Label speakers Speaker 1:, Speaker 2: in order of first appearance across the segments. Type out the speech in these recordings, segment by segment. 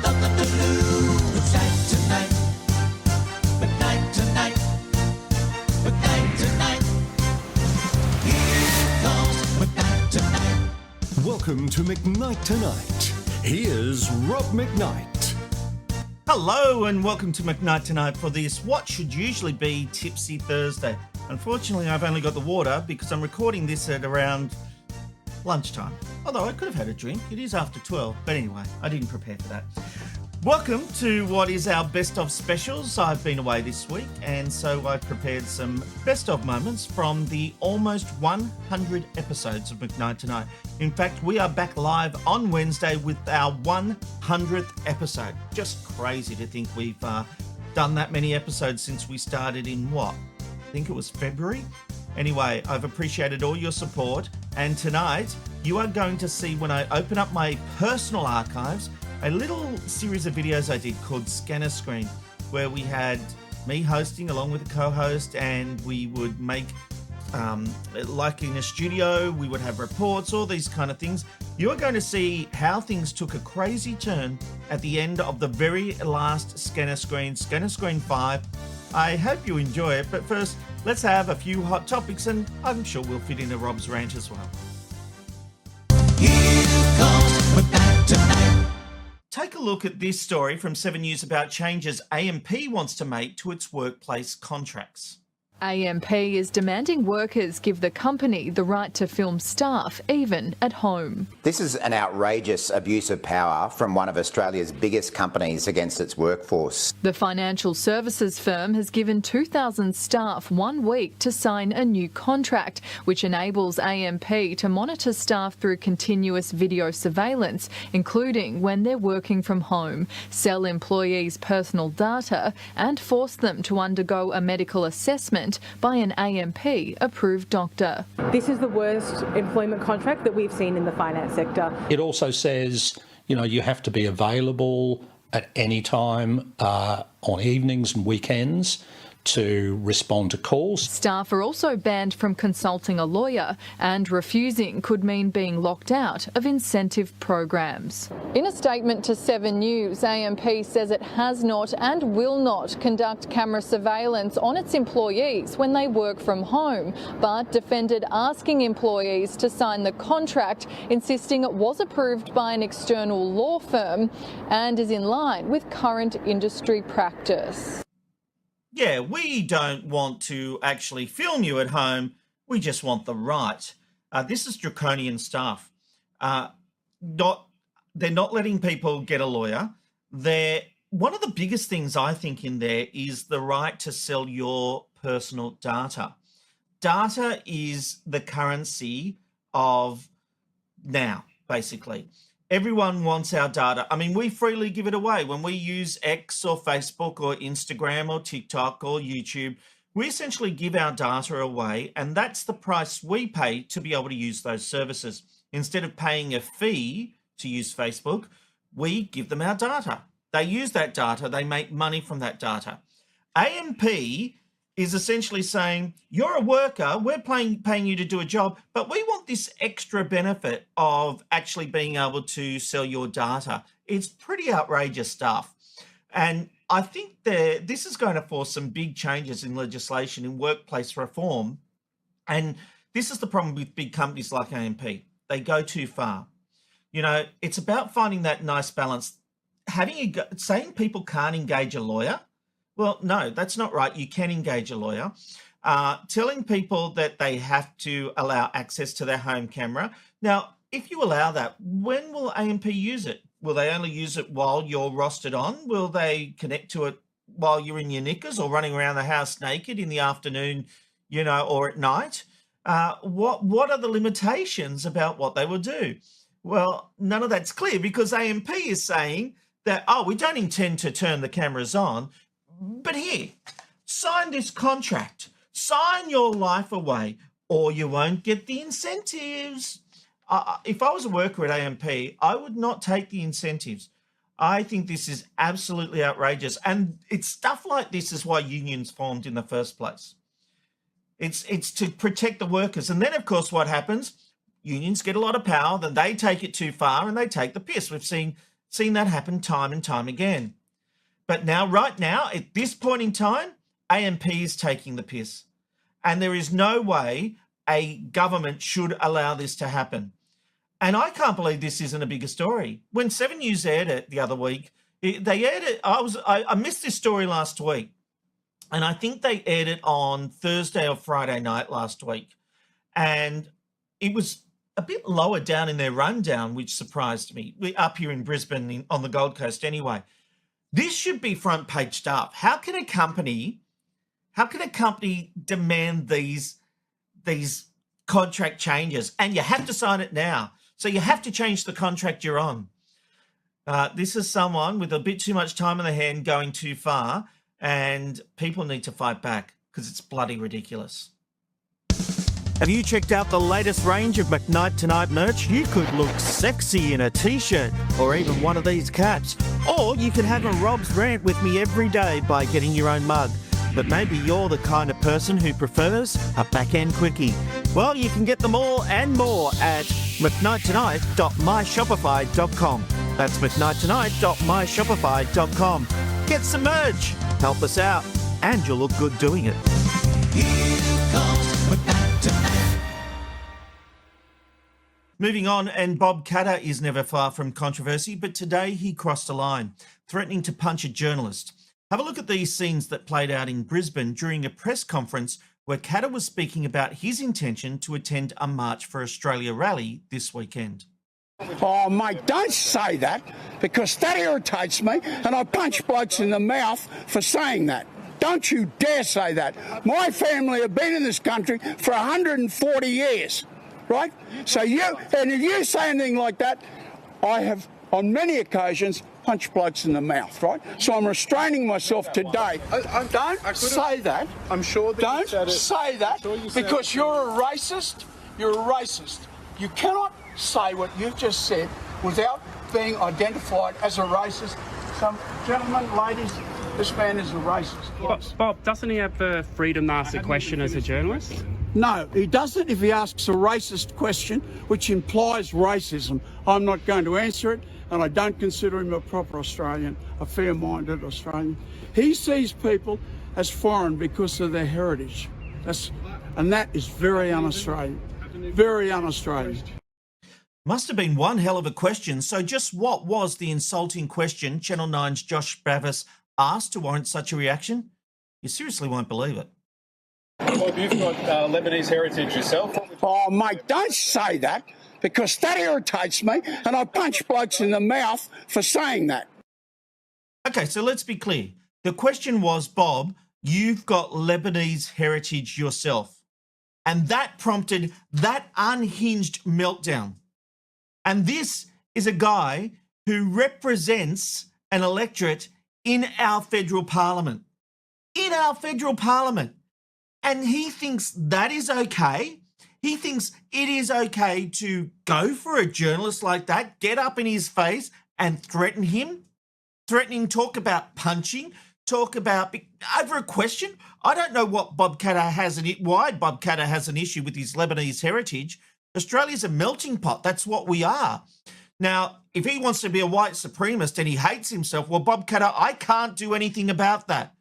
Speaker 1: nothing to lose. McKnight Tonight, McKnight Tonight, McKnight Tonight. Here comes McKnight Tonight.
Speaker 2: Welcome to McKnight Tonight. Here's Rob McKnight.
Speaker 3: Hello and welcome to McKnight Tonight for this what should usually be Tipsy Thursday. Unfortunately, I've only got the water because I'm recording this at around lunchtime. Although I could have had a drink. It is after 12. But anyway, I didn't prepare for that. Welcome to what is our best of specials. I've been away this week and so I've prepared some best of moments from the almost 100 episodes of McKnight Tonight. In fact, we are back live on Wednesday with our 100th episode. Just crazy to think we've done that many episodes since we started in what? I think it was February. Anyway, I've appreciated all your support. And tonight, you are going to see when I open up my personal archives, a little series of videos I did called Scannerscreen, where we had me hosting along with a co-host, and we would make, like in a studio, we would have reports, all these kind of things. You're going to see how things took a crazy turn at the end of the very last Scannerscreen 5. I hope you enjoy it, but first, let's have a few hot topics, and I'm sure we'll fit into Rob's rant as well.
Speaker 1: Here comes McKnight Tonight.
Speaker 3: Take a look at this story from 7 News about changes AMP wants to make to its workplace contracts.
Speaker 4: AMP is demanding workers give the company the right to film staff, even at home.
Speaker 5: This is an outrageous abuse of power from one of Australia's biggest companies against its workforce.
Speaker 4: The financial services firm has given 2,000 staff 1 week to sign a new contract, which enables AMP to monitor staff through continuous video surveillance, including when they're working from home, sell employees' personal data, and force them to undergo a medical assessment by an AMP-approved doctor.
Speaker 6: This is the worst employment contract that we've seen in the finance sector.
Speaker 7: It also says, you have to be available at any time on evenings and weekends to respond to calls.
Speaker 4: Staff are also banned from consulting a lawyer, and refusing could mean being locked out of incentive programs. In a statement to 7 News, AMP says it has not and will not conduct camera surveillance on its employees when they work from home, but defended asking employees to sign the contract, insisting it was approved by an external law firm and is in line with current industry practice.
Speaker 3: Yeah, we don't want to actually film you at home. We just want the right. This is draconian stuff. They're not letting people get a lawyer. One of the biggest things I think in there is the right to sell your personal data. Data is the currency of now, basically. Everyone wants our data. I mean, we freely give it away. When we use X or Facebook or Instagram or TikTok or YouTube, we essentially give our data away, and that's the price we pay to be able to use those services. Instead of paying a fee to use Facebook, we give them our data. They use that data. They make money from that data. AMP is essentially saying, you're a worker, we're paying you to do a job, but we want this extra benefit of actually being able to sell your data. It's pretty outrageous stuff. And I think this is going to force some big changes in legislation, in workplace reform. And this is the problem with big companies like AMP. They go too far. It's about finding that nice balance. Saying people can't engage a lawyer, well, no, that's not right. You can engage a lawyer. Telling people that they have to allow access to their home camera. Now, if you allow that, when will AMP use it? Will they only use it while you're rostered on? Will they connect to it while you're in your knickers or running around the house naked in the afternoon, or at night? What are the limitations about what they will do? Well, none of that's clear because AMP is saying that, we don't intend to turn the cameras on. But here, sign this contract, sign your life away, or you won't get the incentives. If I was a worker at AMP, I would not take the incentives. I think this is absolutely outrageous. And it's stuff like this is why unions formed in the first place. It's to protect the workers. And then, of course, what happens? Unions get a lot of power, then they take it too far and they take the piss. We've seen Seen that happen time and time again. But now, right now, at this point in time, AMP is taking the piss. And there is no way a government should allow this to happen. And I can't believe this isn't a bigger story. When 7 News aired it the other week, they aired it. I missed this story last week. And I think they aired it on Thursday or Friday night last week. And it was a bit lower down in their rundown, which surprised me. We're up here in Brisbane on the Gold Coast anyway. This should be front page stuff. How can a company demand these contract changes? And you have to sign it now. So you have to change the contract you're on. This is someone with a bit too much time on their hand going too far, and people need to fight back because it's bloody ridiculous.
Speaker 8: Have you checked out the latest range of McKnight Tonight merch? You could look sexy in a t-shirt or even one of these caps. Or you could have a Rob's Rant with me every day by getting your own mug. But maybe you're the kind of person who prefers a Backend quickie. Well, you can get them all and more at McKnightTonight.myshopify.com. That's McKnightTonight.myshopify.com. Get some merch, help us out, and you'll look good doing it.
Speaker 1: Here comes McKnight Tonight.
Speaker 3: Moving on, and Bob Katter is never far from controversy, but today he crossed a line, threatening to punch a journalist. Have a look at these scenes that played out in Brisbane during a press conference where Katter was speaking about his intention to attend a March for Australia rally this weekend.
Speaker 9: Oh, mate, don't say that, because that irritates me, and I punch blokes in the mouth for saying that. Don't you dare say that. My family have been in this country for 140 years, right? So if you say anything like that, I have, on many occasions, punched blokes in the mouth, right? So I'm restraining myself today. Don't say that.
Speaker 10: I'm sure that
Speaker 9: Don't
Speaker 10: you said it.
Speaker 9: say that, because you're a racist. You're a racist. You cannot say what you've just said without being identified as a racist. Some gentlemen, ladies, this man is a racist.
Speaker 10: Bob, doesn't he have the freedom to ask a question as a journalist?
Speaker 9: No, he doesn't if he asks a racist question, which implies racism. I'm not going to answer it, and I don't consider him a proper Australian, a fair-minded Australian. He sees people as foreign because of their heritage. And that is very un-Australian. Very un-Australian.
Speaker 3: Must have been one hell of a question. So just what was the insulting question Channel 9's Josh Bavis asked to warrant such a reaction? You seriously won't believe it.
Speaker 10: Bob, you've got Lebanese heritage yourself.
Speaker 9: Oh, mate, don't say that, because that irritates me, and I punch blokes in the mouth for saying that.
Speaker 3: Okay, so let's be clear. The question was, Bob, you've got Lebanese heritage yourself. And that prompted that unhinged meltdown. And this is a guy who represents an electorate in our federal parliament. In our federal parliament. And he thinks that is okay. He thinks it is okay to go for a journalist like that, get up in his face and threaten him, talk about punching, talk about over a question. I don't know what why Bob Katter has an issue with his Lebanese heritage. Australia's a melting pot. That's what we are. Now, if he wants to be a white supremacist and he hates himself, well, Bob Katter, I can't do anything about that.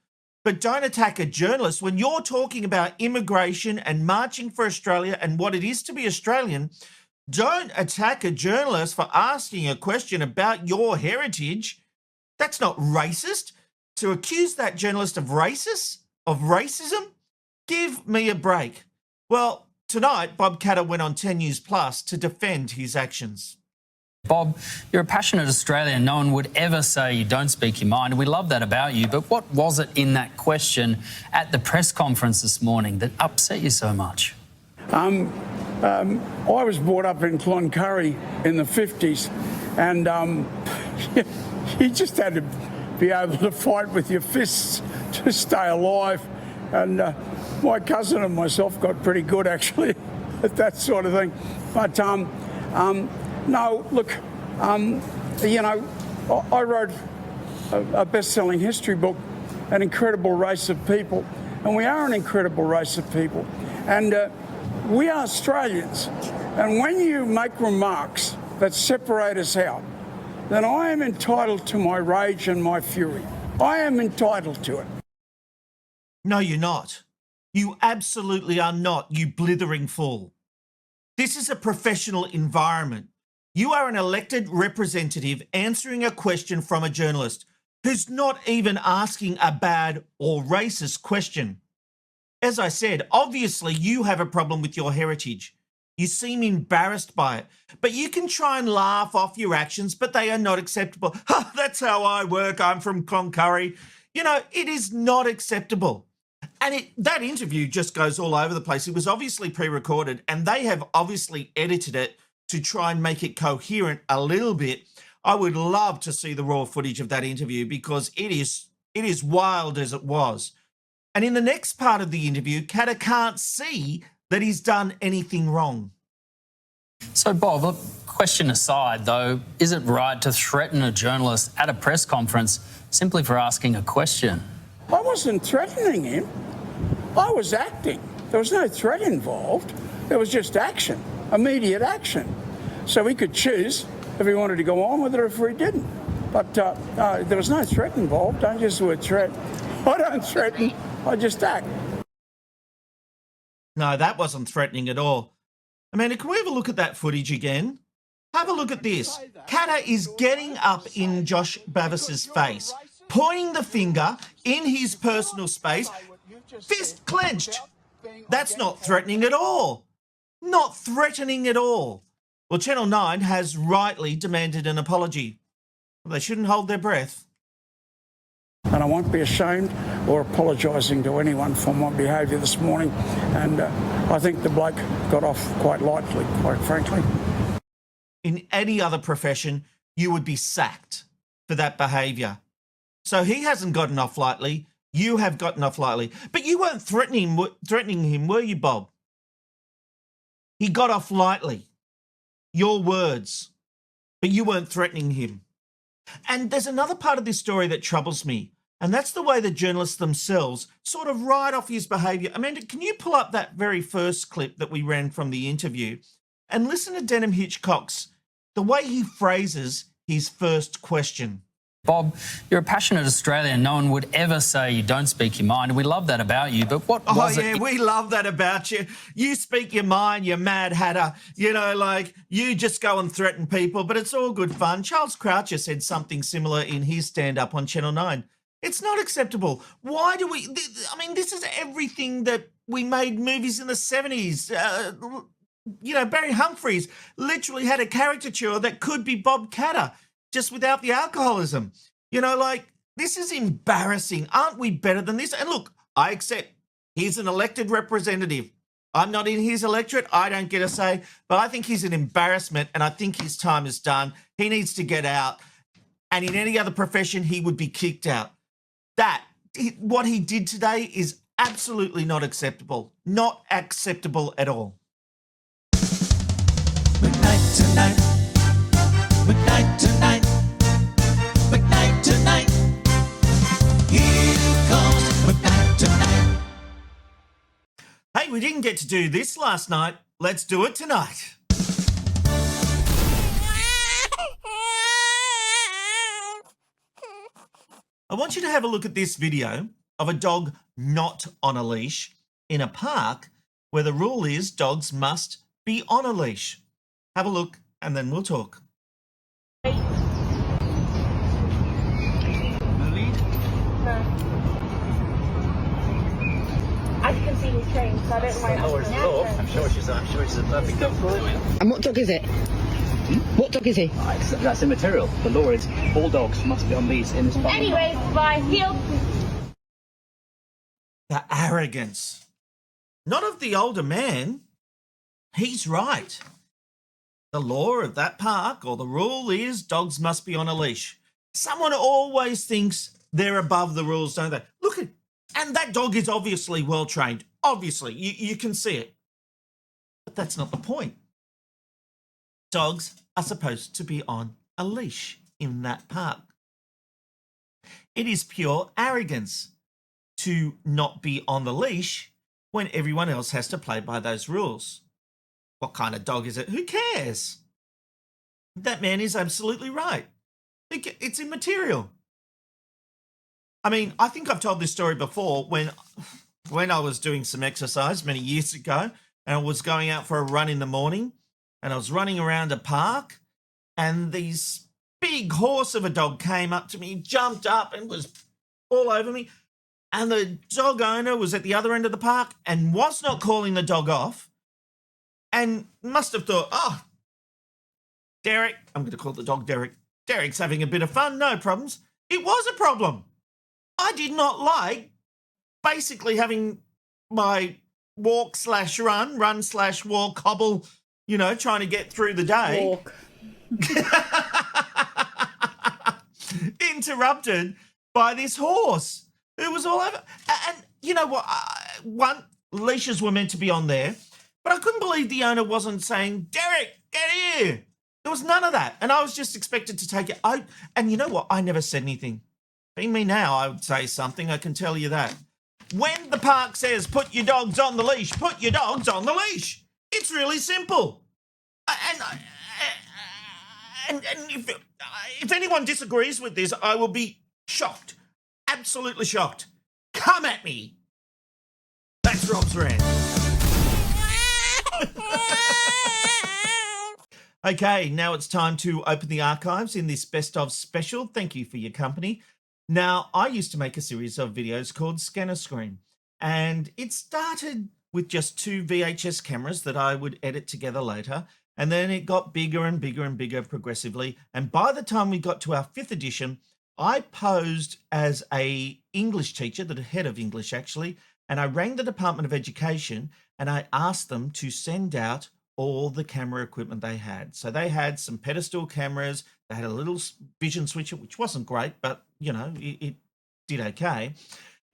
Speaker 3: But don't attack a journalist. When you're talking about immigration and marching for Australia and what it is to be Australian, don't attack a journalist for asking a question about your heritage. That's not racist. To accuse that journalist of racism, give me a break. Well, tonight, Bob Katter went on 10 News Plus to defend his actions.
Speaker 11: Bob, you're a passionate Australian. No one would ever say you don't speak your mind. And we love that about you. But what was it in that question at the press conference this morning that upset you so much?
Speaker 9: I was brought up in Cloncurry in the 50s, and you just had to be able to fight with your fists to stay alive. And my cousin and myself got pretty good, actually, at that sort of thing. But no, look, I wrote a best-selling history book, An Incredible Race of People, and we are an incredible race of people. And we are Australians. And when you make remarks that separate us out, then I am entitled to my rage and my fury. I am entitled to it.
Speaker 3: No, you're not. You absolutely are not, you blithering fool. This is a professional environment. You are an elected representative answering a question from a journalist who's not even asking a bad or racist question. As I said, obviously you have a problem with your heritage. You seem embarrassed by it, but you can try and laugh off your actions, but they are not acceptable. That's how I work. I'm from Cloncurry. You know, it is not acceptable. And that interview just goes all over the place. It was obviously pre-recorded, and they have obviously edited it to try and make it coherent a little bit. I would love to see the raw footage of that interview because it is wild as it was. And in the next part of the interview, Katter can't see that he's done anything wrong.
Speaker 11: So, Bob, look, question aside, though, is it right to threaten a journalist at a press conference simply for asking a question?
Speaker 9: I wasn't threatening him. I was acting. There was no threat involved. There was just action, immediate action. So he could choose if he wanted to go on with it or if he didn't. But there was no threat involved. Don't use the word threat. I don't threaten. I just act.
Speaker 3: No, that wasn't threatening at all. Amanda, can we have a look at that footage again? Have a look at this. Katter is getting up in Josh Bavis's face, pointing the finger in his personal space, fist clenched. That's not threatening at all. Not threatening at all. Well, Channel 9 has rightly demanded an apology. Well, they shouldn't hold their breath.
Speaker 9: And I won't be ashamed or apologising to anyone for my behaviour this morning. And I think the bloke got off quite lightly, quite frankly.
Speaker 3: In any other profession, you would be sacked for that behaviour. So he hasn't gotten off lightly. You have gotten off lightly. But you weren't threatening him, were you, Bob? He got off lightly. Your words. But you weren't threatening him. And there's another part of this story that troubles me, and that's the way the journalists themselves sort of write off his behaviour. Amanda, can you pull up that very first clip that we ran from the interview and listen to Denham Hitchcock's, the way he phrases his first question?
Speaker 11: Bob, you're a passionate Australian. No one would ever say you don't speak your mind, and we love that about you. But what was it?
Speaker 3: Oh, yeah, we love that about you. You speak your mind, you mad hatter. You know, like, you just go and threaten people, but it's all good fun. Charles Croucher said something similar in his stand-up on Channel 9. It's not acceptable. Why do we... I mean, this is everything that we made movies in the 70s. You know, Barry Humphries literally had a caricature that could be Bob Katter, just without the alcoholism. You know, like, this is embarrassing. Aren't we better than this? And look, I accept he's an elected representative. I'm not in his electorate. I don't get a say. But I think he's an embarrassment, and I think his time is done. He needs to get out. And in any other profession, he would be kicked out. What he did today is absolutely not acceptable. Not acceptable at all.
Speaker 1: McKnight Tonight. McKnight Tonight. McKnight Tonight. Here comes McKnight Tonight.
Speaker 3: Hey, we didn't get to do this last night. Let's do it tonight. I want you to have a look at this video of a dog not on a leash in a park where the rule is dogs must be on a leash. Have a look and then we'll talk.
Speaker 6: No. I can see he's trained, so I don't mind.
Speaker 12: I'm sure she's a perfect dog for it.
Speaker 13: And what dog is it? What dog is he?
Speaker 12: That's immaterial. The law is all dogs must be on leash in this park.
Speaker 6: Anyways, bye. Heel.
Speaker 3: The arrogance. Not of the older man. He's right. The law of that park, or the rule is dogs must be on a leash. Someone always thinks they're above the rules, don't they? Look at, and that dog is obviously well trained. Obviously, you can see it. But that's not the point. Dogs are supposed to be on a leash in that park. It is pure arrogance to not be on the leash when everyone else has to play by those rules. What kind of dog is it? Who cares? That man is absolutely right. It's immaterial. I mean, I think I've told this story before when I was doing some exercise many years ago and I was going out for a run in the morning and I was running around a park and this big horse of a dog came up to me, jumped up and was all over me. And the dog owner was at the other end of the park and was not calling the dog off and must have thought, oh, Derek, I'm going to call the dog Derek. Derek's having a bit of fun, no problems. It was a problem. I did not like basically having my walk/run, run/walk, hobble, trying to get through the day.
Speaker 6: Walk.
Speaker 3: Interrupted by this horse. It was all over. And you know what? Leashes were meant to be on there, but I couldn't believe the owner wasn't saying, Derek, get here. There was none of that. And I was just expected to take it out. And you know what? I never said anything. Being me now, I would say something. I can tell you that. When the park says, put your dogs on the leash, put your dogs on the leash. It's really simple. And if anyone disagrees with this, I will be shocked. Absolutely shocked. Come at me. That's Rob's rant. Okay, now it's time to open the archives in this best of special. Thank you for your company. Now, I used to make a series of videos called Scannerscreen, and it started with just 2 VHS cameras that I would edit together later, and then it got bigger and bigger and bigger progressively, and by the time we got to our 5th edition, I posed as a English teacher, the head of English actually, and I rang the Department of Education and I asked them to send out all the camera equipment they had. So they had some pedestal cameras, they had a little vision switcher, which wasn't great, but it did okay.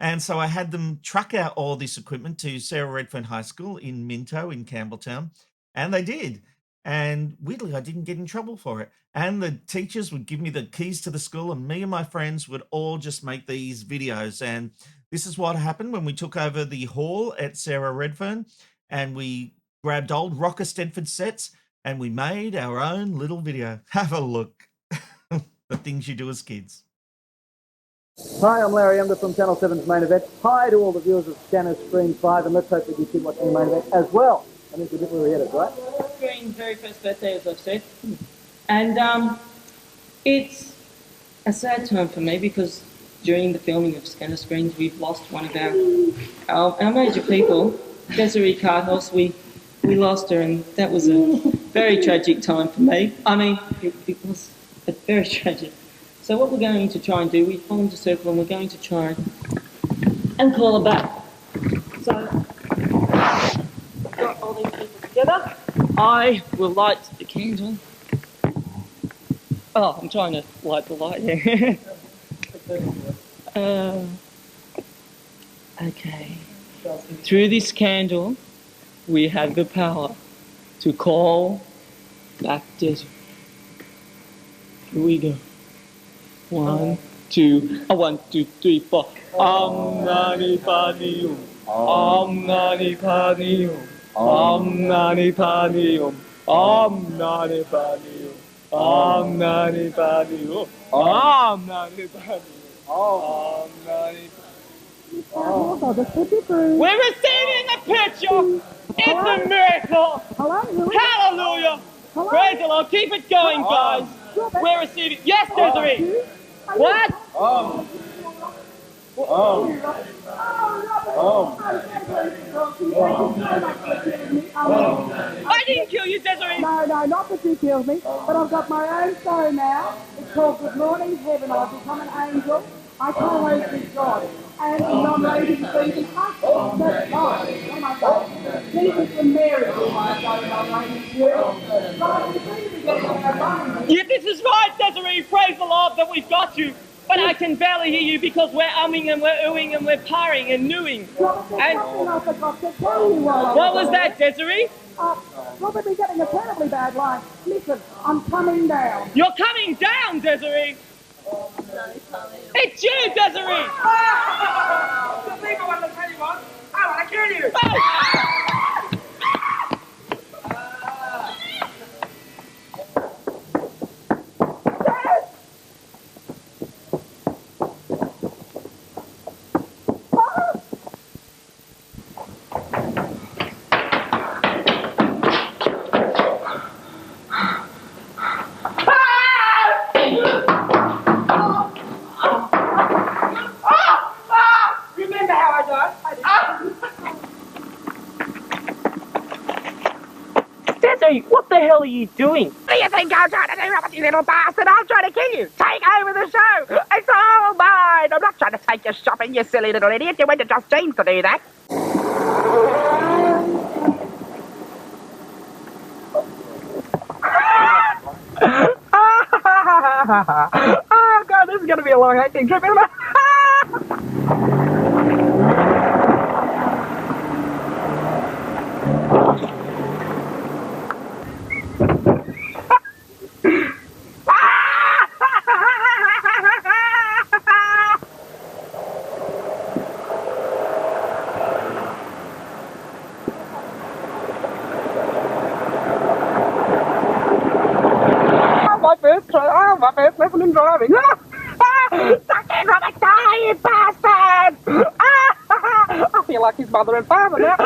Speaker 3: And so I had them truck out all this equipment to Sarah Redfern High School in Minto in Campbelltown, and they did. And weirdly, I didn't get in trouble for it. And the teachers would give me the keys to the school and me and my friends would all just make these videos. And this is what happened when we took over the hall at Sarah Redfern and we grabbed old Rocker Stedford sets and we made our own little video. Have a look. The things you do as kids.
Speaker 14: Hi, I'm Larry Emder from Channel 7's Main Event. Hi to all the viewers of Scannerscreen 5, and let's hope that you keep watching the Main Event as well. I think we're where we're headed, right?
Speaker 15: Green's very first birthday, as I've said. And it's a sad time for me because during the filming of Scannerscreens, we've lost one of our major people, Desiree Carthos. We lost her, and that was a very tragic time for me. I mean, it was very tragic. So what we're going to try and do, we formed a circle and we're going to try and call her back. So, got all these people together. I will light the candle. Oh, I'm trying to light the light here. Okay. Through this candle, we have the power to call back Desiree. Here we go. 1, 2, 1, 2, 3, 4. Nani Panium. Nani Panium. Nani Panium. Nani Panium. Nani Panium. Nani Panium. We're receiving the picture. It's a miracle. Hallelujah. Praise the Lord. Keep it going, guys. We're receiving. Yes, Desiree. What? I didn't kill you, Desiree.
Speaker 14: No, not that you killed me, but I've got my own show now. It's called Good Morning Heaven. I've become an angel. I co-host with God. And I'm ready to see the husband. That's right. Oh my God. Jesus and Mary.
Speaker 15: Yeah, this is right, Desiree. Praise the Lord that we've got you. But I can barely hear you because we're umming and we're oohing and we're parring and nooing. And what was that, Desiree?
Speaker 14: Probably getting a terribly bad line. Listen, I'm coming down.
Speaker 15: You're coming down, Desiree. It's you, Desiree.
Speaker 16: I want to kill you. hell are you doing? What do you think I'm trying to do, Robert, you little bastard? I'm trying to kill you. Take over the show. It's all mine. I'm not trying to take you shopping, you silly little idiot. You went to Just Jeans to do that. Oh, God, this is going to be a long hiking trip, isn't it? My first lesson in driving. Suck it, Robert, die, you bastard! I feel like his mother and father now.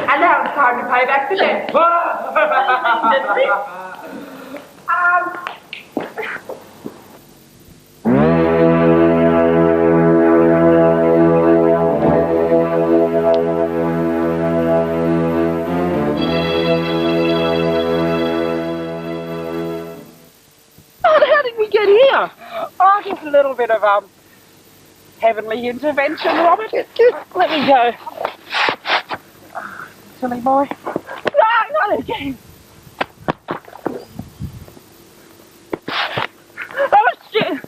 Speaker 16: And now it's time to pay back the debt. How did we get here? Oh, just a little bit of heavenly intervention, Robert. Let me go. Silly boy. No, not again. Oh, shit.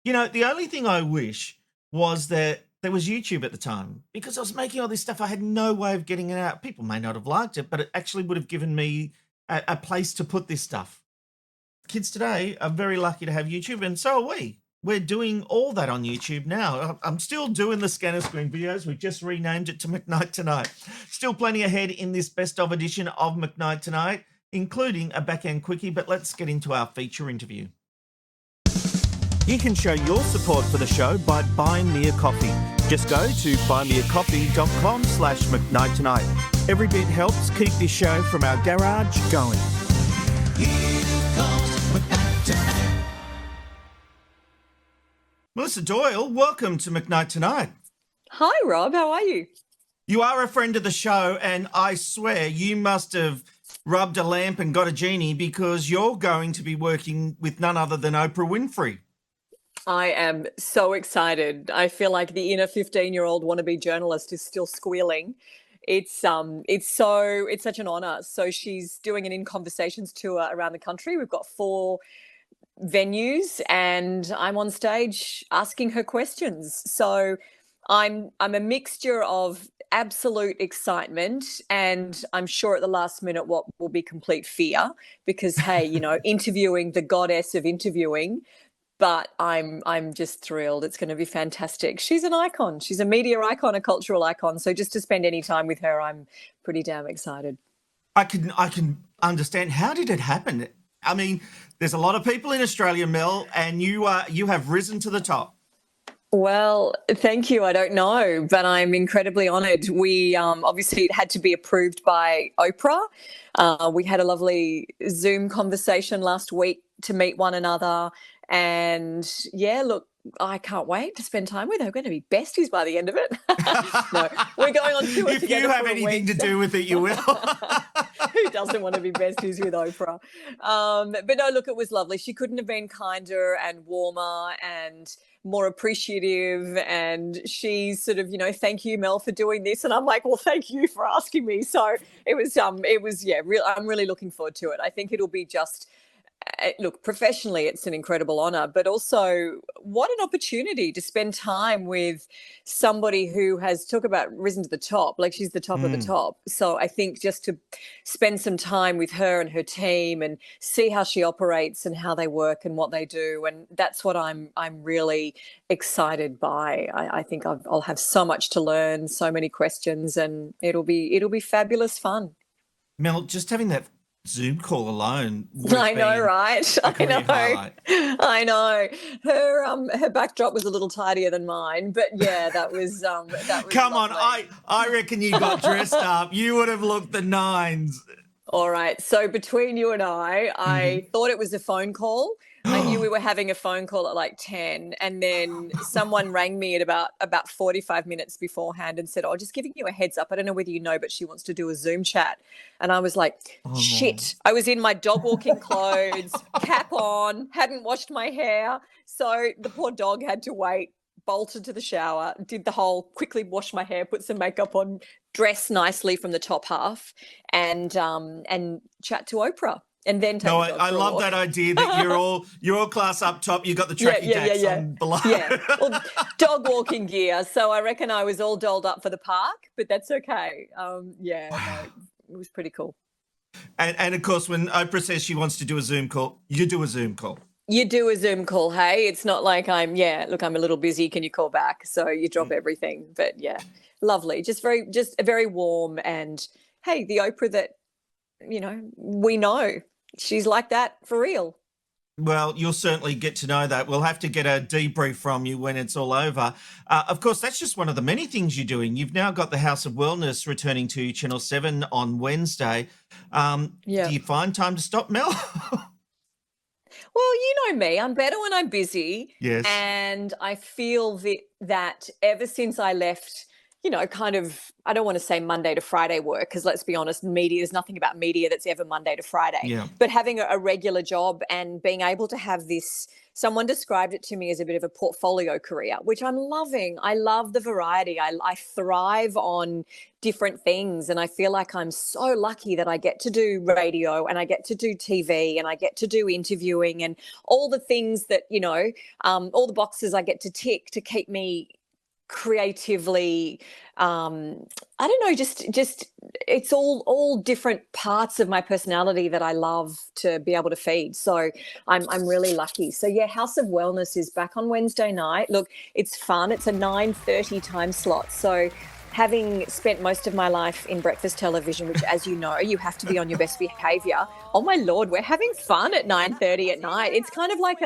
Speaker 3: You know, the only thing I wish was that there was YouTube at the time, because I was making all this stuff. I had no way of getting it out. People may not have liked it, but it actually would have given me a place to put this stuff. Kids today are very lucky to have YouTube, and so are we. We're doing all that on YouTube now. I'm still doing the Scannerscreen videos. We just renamed it to McKnight Tonight. Still plenty ahead in this best of edition of McKnight Tonight, including a Backend quickie, but let's get into our feature interview.
Speaker 8: You can show your support for the show by buying me a coffee. Just go to buymeacoffee.com/McKnight Tonight. Every bit helps keep this show from our garage going.
Speaker 1: Here comes McKnight Tonight.
Speaker 3: Melissa Doyle, welcome to McKnight Tonight.
Speaker 17: Hi, Rob. How are you?
Speaker 3: You are a friend of the show, and I swear you must have rubbed a lamp and got a genie, because you're going to be working with none other than Oprah Winfrey.
Speaker 17: I am so excited. I feel like the inner 15-year-old wannabe journalist is still squealing. It's such an honor. So she's doing an In Conversations tour around the country. We've got 4 venues, and I'm on stage asking her questions. So I'm a mixture of absolute excitement and I'm sure at the last minute what will be complete fear, because hey, you know, interviewing the goddess of interviewing. But I'm just thrilled. It's going to be fantastic. She's an icon. She's a media icon, a cultural icon. So just to spend any time with her, I'm pretty damn excited.
Speaker 3: I can understand. How did it happen? I mean, there's a lot of people in Australia, Mel, and you have risen to the top.
Speaker 17: Well, thank you. I don't know, but I'm incredibly honoured. We obviously it had to be approved by Oprah. We had a lovely Zoom conversation last week to meet one another. And yeah, look, I can't wait to spend time with her. We're going to be besties by the end of it. No, we're going on tour
Speaker 3: if
Speaker 17: together
Speaker 3: you have
Speaker 17: for a
Speaker 3: anything
Speaker 17: week.
Speaker 3: to do with it, you will.
Speaker 17: Who doesn't want to be besties with Oprah? But no, look, it was lovely. She couldn't have been kinder and warmer and more appreciative. And she's sort of, you know, thank you, Mel, for doing this. And I'm like, well, thank you for asking me. So it was yeah, I'm really looking forward to it. I think it'll be just look, professionally, it's an incredible honour, but also what an opportunity to spend time with somebody who has, talk about risen to the top, like she's the top of the top. So I think just to spend some time with her and her team and see how she operates and how they work and what they do, and that's what I'm really excited by. I think I'll have so much to learn, so many questions, and it'll be fabulous fun.
Speaker 3: Mel, just having that Zoom call alone.
Speaker 17: I know, right? I know.
Speaker 3: Highlight.
Speaker 17: I know. Her backdrop was a little tidier than mine, but yeah, that was
Speaker 3: Come on,
Speaker 17: lovely.
Speaker 3: I reckon you got dressed up. You would have looked the nines.
Speaker 17: All right. So between you and I thought it was a phone call. I knew we were having a phone call at like 10, and then someone rang me at about 45 minutes beforehand and said, "Oh, just giving you a heads up. I don't know whether you know, but she wants to do a Zoom chat." And I was like, shit. I was in my dog walking clothes, cap on, hadn't washed my hair. So the poor dog had to wait, bolted to the shower, did the whole quickly wash my hair, put some makeup on, dress nicely from the top half, and chat to Oprah. And then take
Speaker 3: No,
Speaker 17: the dog
Speaker 3: I
Speaker 17: for a
Speaker 3: love
Speaker 17: walk.
Speaker 3: that idea that you're all class up top. You got the tracky jacks on below.
Speaker 17: Yeah, well, dog walking gear. So I reckon I was all dolled up for the park, but that's okay. No, it was pretty cool.
Speaker 3: And of course, when Oprah says she wants to do a Zoom call, you do a Zoom call.
Speaker 17: You do a Zoom call, hey? It's not like I'm a little busy. Can you call back? So you drop everything. But yeah, lovely. Just very warm. And hey, the Oprah that, we know. She's like that for real.
Speaker 3: Well, you'll certainly get to know that. We'll have to get a debrief from you when it's all over. Of course, that's just one of the many things you're doing. You've now got the House of Wellness returning to Channel 7 on Wednesday. Do you find time to stop, Mel?
Speaker 17: Well, you know me. I'm better when I'm busy.
Speaker 3: Yes.
Speaker 17: And I feel that ever since I left, kind of, I don't want to say Monday to Friday work, because let's be honest, there's nothing about media that's ever Monday to Friday.
Speaker 3: Yeah.
Speaker 17: But having a regular job and being able to have this, someone described it to me as a bit of a portfolio career, which I'm loving. I love the variety. I thrive on different things, and I feel like I'm so lucky that I get to do radio and I get to do TV and I get to do interviewing and all the things that, all the boxes I get to tick to keep me creatively, I don't know, just it's all different parts of my personality that I love to be able to feed. So I'm really lucky. So yeah, House of Wellness is back on Wednesday night. Look, it's fun. It's a 9:30 time slot. So having spent most of my life in breakfast television, which, as you know, you have to be on your best behaviour. Oh my Lord, we're having fun at 9:30 at night. It's kind of like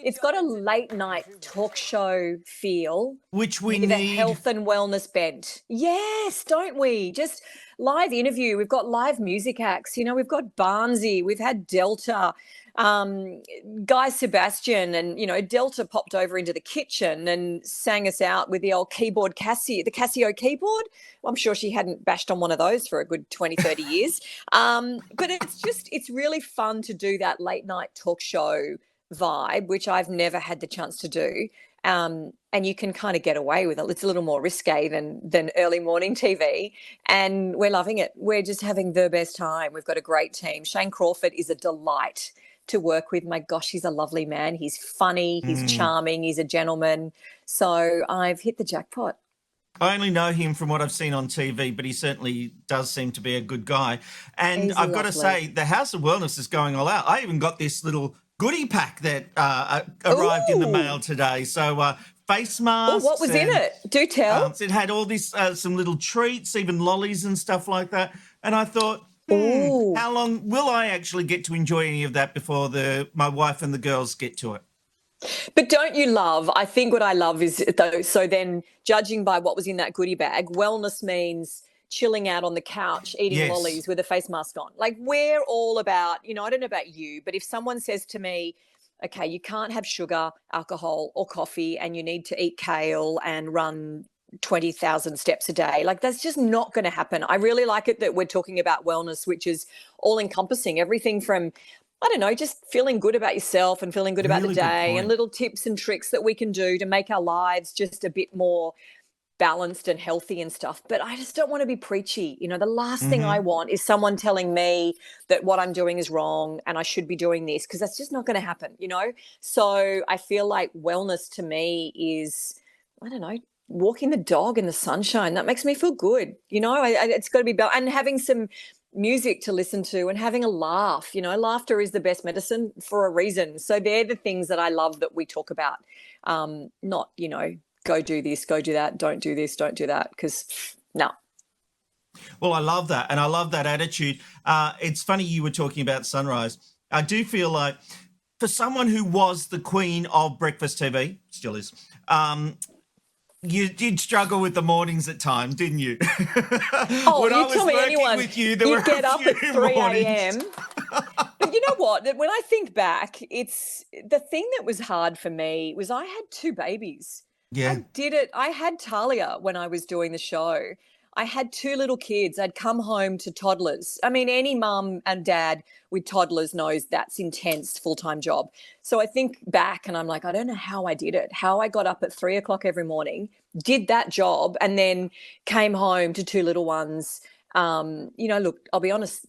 Speaker 17: it's got a late night talk show feel.
Speaker 3: Which we
Speaker 17: with
Speaker 3: need.
Speaker 17: a health and wellness bent. Yes, don't we? Just live interview. We've got live music acts. We've got Barnsey. We've had Delta. Guy Sebastian, and Delta popped over into the kitchen and sang us out with the old keyboard the Casio keyboard. Well, I'm sure she hadn't bashed on one of those for a good 20-30 years. But it's really fun to do that late night talk show vibe, which I've never had the chance to do. And you can kind of get away with it. It's a little more risque than early morning TV, and we're loving it. We're just having the best time. We've got a great team. Shane Crawford is a delight to work with. My gosh, he's a lovely man. He's funny, he's charming, he's a gentleman. So I've hit the jackpot.
Speaker 3: I only know him from what I've seen on TV, but he certainly does seem to be a good guy. And I've got to say, the House of Wellness is going all out. I even got this little goodie pack that arrived in the mail today. So face masks.
Speaker 17: Oh, what was in it? Do tell.
Speaker 3: It had all this, some little treats, even lollies and stuff like that. And I thought, how long will I actually get to enjoy any of that before my wife and the girls get to it?
Speaker 17: But don't you love, I think what I love is, though, so then judging by what was in that goodie bag, wellness means chilling out on the couch, eating lollies with a face mask on. Like, we're all about, I don't know about you, but if someone says to me, okay, you can't have sugar, alcohol or coffee, and you need to eat kale and run 20,000 steps a day, like, that's just not going to happen. I really like it that we're talking about wellness, which is all encompassing, everything from, I don't know, just feeling good about yourself and feeling good about the day, and little tips and tricks that we can do to make our lives just a bit more balanced and healthy and stuff, but I just don't want to be preachy. You know, the last thing
Speaker 3: Mm-hmm.
Speaker 17: I want is someone telling me that what I'm doing is wrong and I should be doing this, because that's just not going to happen, you know? So I feel like wellness to me is, I don't know, walking the dog in the sunshine. That makes me feel good. You know, it's got to be, and having some music to listen to and having a laugh. You know, laughter is the best medicine for a reason. So they're the things that I love that we talk about. Not, you know, go do this, go do that, don't do this, don't do that, because no.
Speaker 3: Well, I love that, and I love that attitude. It's funny you were talking about Sunrise. I do feel like for someone who was the queen of breakfast TV, still is, you did struggle with the mornings at times, didn't you?
Speaker 17: Oh,
Speaker 3: when
Speaker 17: you
Speaker 3: I was
Speaker 17: tell me
Speaker 3: working
Speaker 17: anyone,
Speaker 3: with you, there
Speaker 17: you
Speaker 3: were
Speaker 17: get
Speaker 3: a
Speaker 17: up at
Speaker 3: few
Speaker 17: 3
Speaker 3: mornings.
Speaker 17: a.m. But you know what? When I think back, it's the thing that was hard for me was I had 2 babies.
Speaker 3: Yeah.
Speaker 17: I did it. I had Talia when I was doing the show. I had 2 little kids. I'd come home to toddlers. I mean, any mum and dad with toddlers knows that's intense full-time job. So I think back and I'm like, I don't know how I did it, how I got up at 3 o'clock every morning, did that job, and then came home to 2 little ones. You know, look, I'll be honest,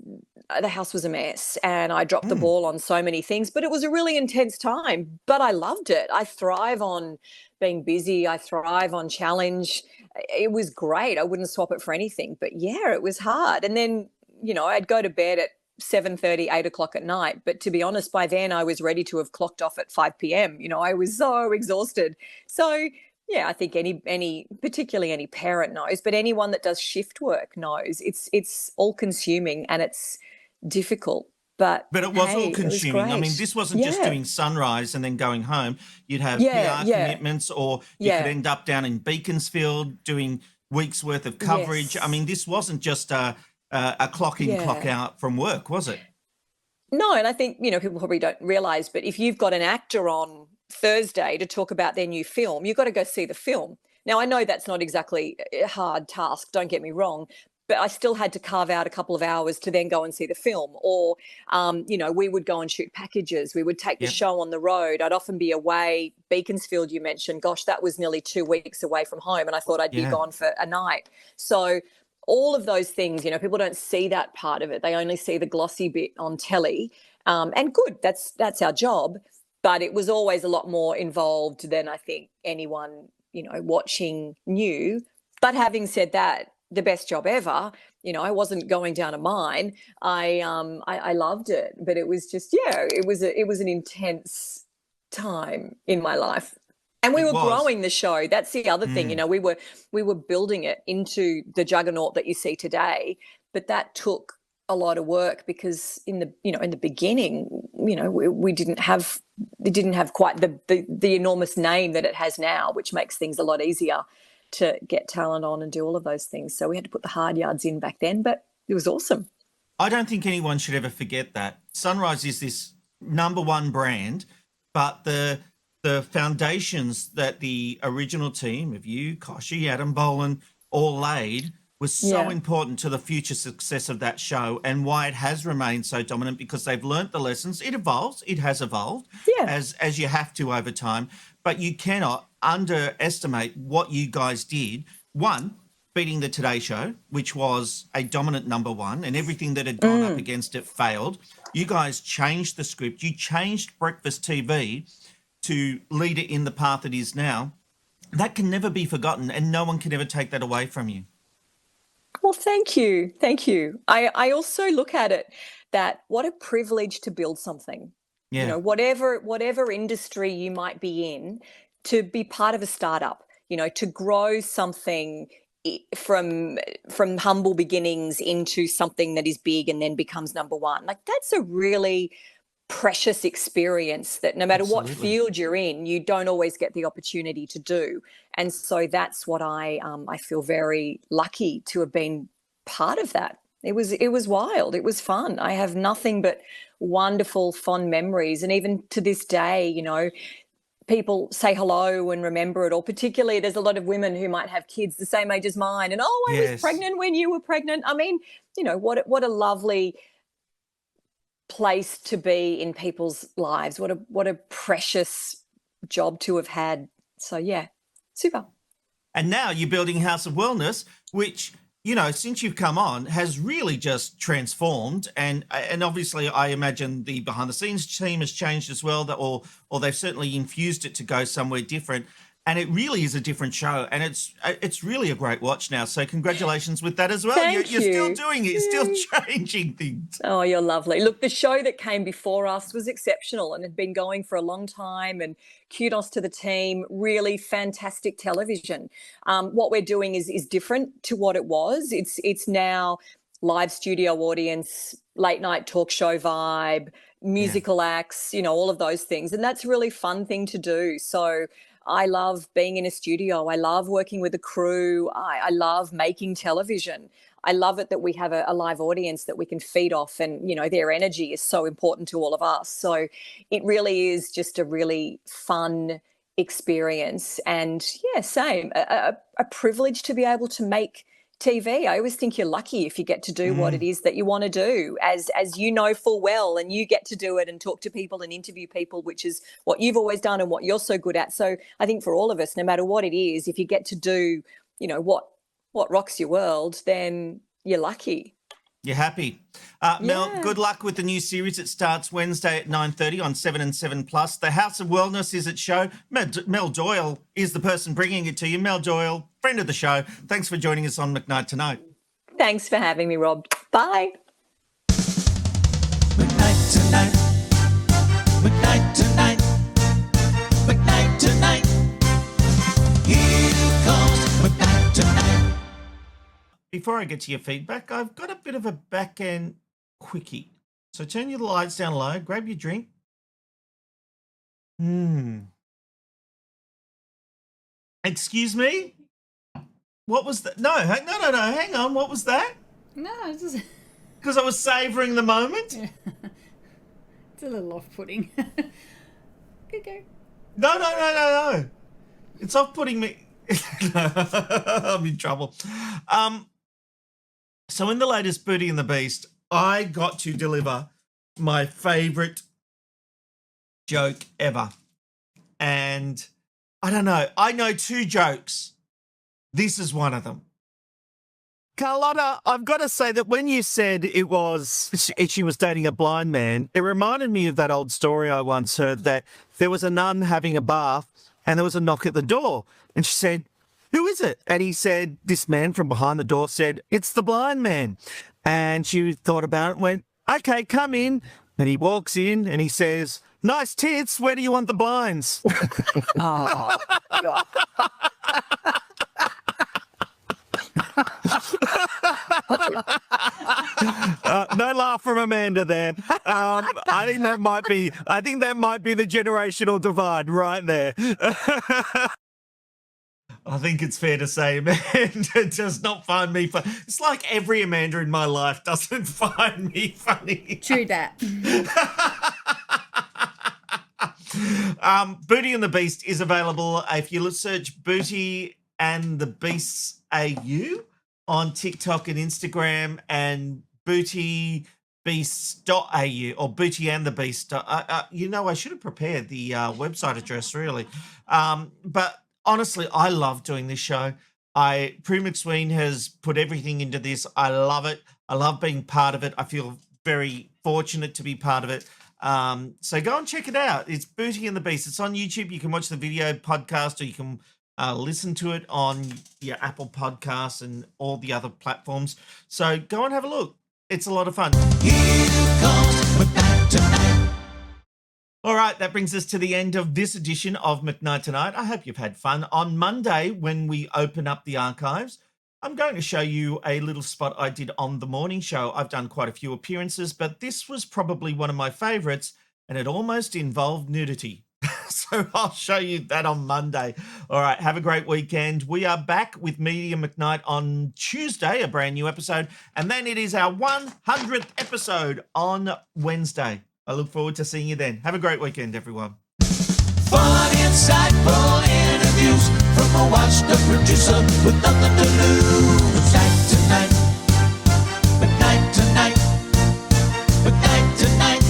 Speaker 17: the house was a mess and I dropped the ball on so many things, but it was a really intense time, but I loved it. I thrive on being busy. I thrive on challenge. It was great. I wouldn't swap it for anything, but yeah, it was hard. And then, you know, I'd go to bed at 7:30, 8 o'clock at night. But to be honest, by then I was ready to have clocked off at 5 p.m. You know, I was so exhausted. So yeah, I think any particularly any parent knows, but anyone that does shift work knows it's all consuming and it's difficult. But
Speaker 3: it was
Speaker 17: hey,
Speaker 3: all consuming. I mean,
Speaker 17: great.
Speaker 3: this wasn't just
Speaker 17: Yeah.
Speaker 3: doing Sunrise and then going home. You'd have
Speaker 17: Yeah,
Speaker 3: PR
Speaker 17: yeah.
Speaker 3: commitments, or you could end up down in Beaconsfield doing weeks worth of coverage.
Speaker 17: Yes.
Speaker 3: I mean, this wasn't just a clock in, clock
Speaker 17: Yeah.
Speaker 3: out from work, was it?
Speaker 17: No, and I think, you know, people probably don't realise, but if you've got an actor on Thursday to talk about their new film, you've got to go see the film. Now, I know that's not exactly a hard task, don't get me wrong, but I still had to carve out a couple of hours to then go and see the film. Or, you know, we would go and shoot packages. We would take the show on the road. I'd often be away. Beaconsfield, you mentioned, gosh, that was nearly 2 weeks away from home, and I thought I'd be gone for a night. So all of those things, you know, people don't see that part of it. They only see the glossy bit on telly. And good, that's our job. But it was always a lot more involved than I think anyone, you know, watching knew. But having said that, the best job ever, you know, I wasn't going down a mine. I loved it, but it was just, yeah, it was an intense time in my life. And we were growing the show. That's the other thing, you know, we were building it into the juggernaut that you see today, but that took a lot of work because in the beginning, you know, it didn't have quite the enormous name that it has now, which makes things a lot easier to get talent on and do all of those things. So we had to put the hard yards in back then, but it was awesome.
Speaker 3: I don't think anyone should ever forget that. Sunrise is this #1 brand, but the foundations that the original team of you, Koshy, Adam Boland, all laid was so important to the future success of that show and why it has remained so dominant, because they've learnt the lessons. It evolves. It has evolved as you have to over time. But you cannot underestimate what you guys did. One, beating the Today Show, which was a dominant #1, and everything that had gone up against it failed. You guys changed the script. You changed breakfast TV to lead it in the path it is now. That can never be forgotten, and no one can ever take that away from you.
Speaker 17: Well, thank you. Thank you. I also look at it that what a privilege to build something.
Speaker 3: Yeah.
Speaker 17: You know, whatever industry you might be in, to be part of a startup, you know, to grow something from humble beginnings into something that is big and then becomes #1. Like, that's a really precious experience that no matter what field you're in, you don't always get the opportunity to do. And so that's what I feel very lucky to have been part of that. It was wild. It was fun. I have nothing but wonderful, fond memories. And even to this day, you know, people say hello and remember it, or particularly there's a lot of women who might have kids the same age as mine. And, oh, I was pregnant when you were pregnant. I mean, you know, what a lovely place to be in people's lives. What a precious job to have had. So, yeah, super.
Speaker 3: And now you're building House of Wellness, which, you know, since you've come on, has really just transformed. And obviously, I imagine the behind the scenes team has changed as well, or they've certainly infused it to go somewhere different. And it really is a different show, and it's really a great watch now. So congratulations with that as well.
Speaker 17: Thank
Speaker 3: You're
Speaker 17: you.
Speaker 3: still doing it. You're still changing things.
Speaker 17: Oh, you're lovely. Look, the show that came before us was exceptional and had been going for a long time, and kudos to the team. Really fantastic television. What we're doing is different to what it was. It's now live studio audience, late night talk show vibe, musical acts, you know, all of those things. And that's a really fun thing to do. So I love being in a studio. I love working with a crew. I love making television. I love it that we have a live audience that we can feed off, and, you know, their energy is so important to all of us. So it really is just a really fun experience. And yeah, same, a privilege to be able to make TV. I always think you're lucky if you get to do what it is that you want to do, as you know full well, and you get to do it and talk to people and interview people, which is what you've always done and what you're so good at. So I think for all of us, no matter what it is, if you get to do, you know, what rocks your world, then you're lucky.
Speaker 3: You're happy. Mel, good luck with the new series. It starts Wednesday at 9:30 on 7 and 7+. The House of Wellness is its show. Mel Doyle is the person bringing it to you. Mel Doyle, friend of the show. Thanks for joining us on McKnight Tonight.
Speaker 17: Thanks for having me, Rob. Bye.
Speaker 1: McKnight Tonight. McKnight Tonight. McKnight Tonight. Here comes McKnight Tonight.
Speaker 3: Before I get to your feedback, I've got a bit of a back-end quickie. So turn your lights down low, grab your drink. Excuse me? What was that? No, hang on. What was that?
Speaker 18: No, it's just...
Speaker 3: Because I was savouring the moment?
Speaker 18: Yeah. It's a little off-putting. Good go.
Speaker 3: No. It's off-putting me. I'm in trouble. So in the latest Beauty and the Beast, I got to deliver my favourite joke ever. And I don't know. I know two jokes. This is one of them.
Speaker 8: Carlotta, I've got to say that when you said it was she was dating a blind man, it reminded me of that old story I once heard that there was a nun having a bath and there was a knock at the door. And she said, "Who is it?" And he said, this man from behind the door said, "It's the blind man." And she thought about it and went, "Okay, come in." And he walks in and he says, "Nice tits, where do you want the blinds?"
Speaker 18: Oh, God.
Speaker 8: No laugh from Amanda there. I think that might be the generational divide right there.
Speaker 3: I think it's fair to say Amanda does not find me funny. It's like every Amanda in my life doesn't find me funny.
Speaker 18: True that.
Speaker 3: Booty and the Beast is available if you search Booty and the Beasts AU on TikTok and Instagram, and bootybeasts.au or Booty and the Beast. You know, I should have prepared the website address really. But honestly, I love doing this show. Prue McSween has put everything into this. I love it. I love being part of it. I feel very fortunate to be part of it. So go and check it out. It's Booty and the Beast. It's on YouTube. You can watch the video podcast, or you can listen to it on your Apple Podcasts and all the other platforms. So go and have a look. It's a lot of fun.
Speaker 1: Here comes McKnight Tonight.
Speaker 3: All right, that brings us to the end of this edition of McKnight Tonight. I hope you've had fun. On Monday, when we open up the archives, I'm going to show you a little spot I did on the morning show. I've done quite a few appearances, but this was probably one of my favourites, and it almost involved nudity. So I'll show you that on Monday. All right, have a great weekend. We are back with Media McKnight on Tuesday, a brand new episode, and then it is our 100th episode on Wednesday. I look forward to seeing you then. Have a great weekend, everyone.
Speaker 1: Fun, insightful interviews from a washed-up producer with nothing to lose. McKnight Tonight. McKnight Tonight. McKnight Tonight.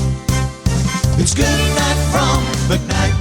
Speaker 1: It's good night from McKnight